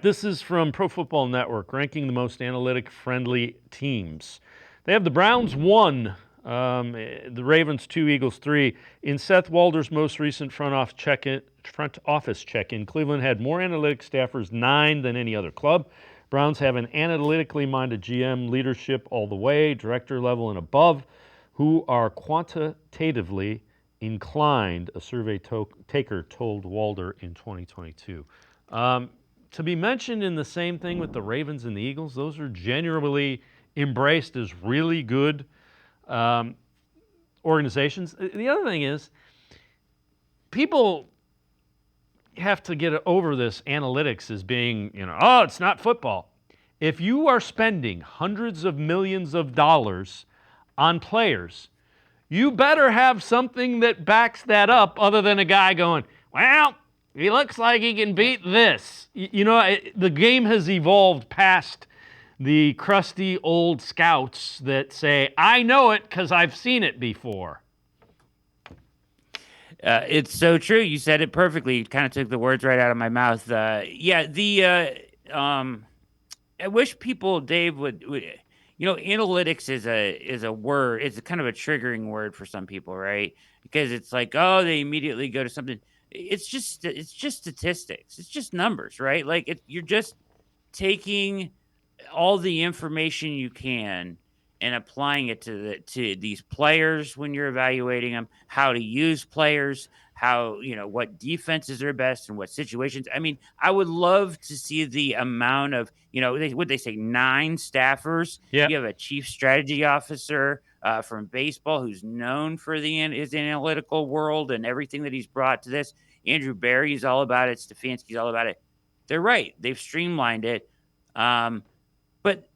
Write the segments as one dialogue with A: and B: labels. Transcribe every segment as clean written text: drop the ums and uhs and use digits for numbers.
A: This is from Pro Football Network, ranking the most analytic-friendly teams. They have the Browns 1, the Ravens 2, Eagles 3. In Seth Walder's most recent front office check-in, Cleveland had more analytics staffers, 9, than any other club. Browns have an analytically minded GM, leadership all the way, director level and above, who are quantitatively inclined, a survey taker told Walder in 2022. To be mentioned in the same thing with the Ravens and the Eagles, those are genuinely embraced as really good organizations. The other thing is, people have to get over this analytics as being, oh, it's not football. If you are spending hundreds of millions of dollars on players, you better have something that backs that up other than a guy going, well, he looks like he can beat this. The game has evolved past the crusty old scouts that say, I know it because I've seen it before.
B: It's so true. You said it perfectly. You kind of took the words right out of my mouth. I wish people, Dave, would analytics is a word. It's a kind of a triggering word for some people, right? Because it's like, oh, they immediately go to something. It's just statistics. It's just numbers, right? Like you're just taking all the information you can and applying it to these players when you're evaluating them, how to use players, how, what defenses are best and what situations. I mean, I would love to see the amount of, what they say, 9 staffers.
A: Yeah.
B: You have a chief strategy officer from baseball who's known for his analytical world and everything that he's brought to this. Andrew Barry's all about it. Stefanski's all about it. They're right. They've streamlined it. But,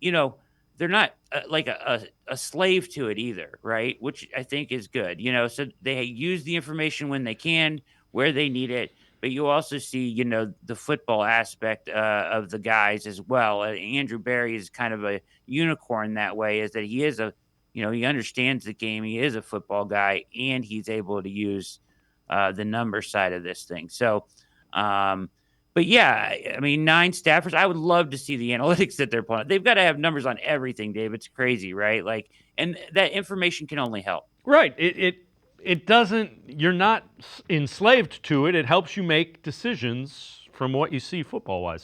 B: they're not like a slave to it either, right? Which I think is good. So they use the information when they can, where they need it. But you also see, the football aspect of the guys as well. Andrew Barry is kind of a unicorn that way, is that he is he understands the game. He is a football guy, and he's able to use the number side of this thing. So, but yeah, I mean, 9 staffers. I would love to see the analytics that they're pulling. They've got to have numbers on everything, Dave. It's crazy, right? Like, and that information can only help.
A: Right. It doesn't. You're not enslaved to it. It helps you make decisions from what you see football wise.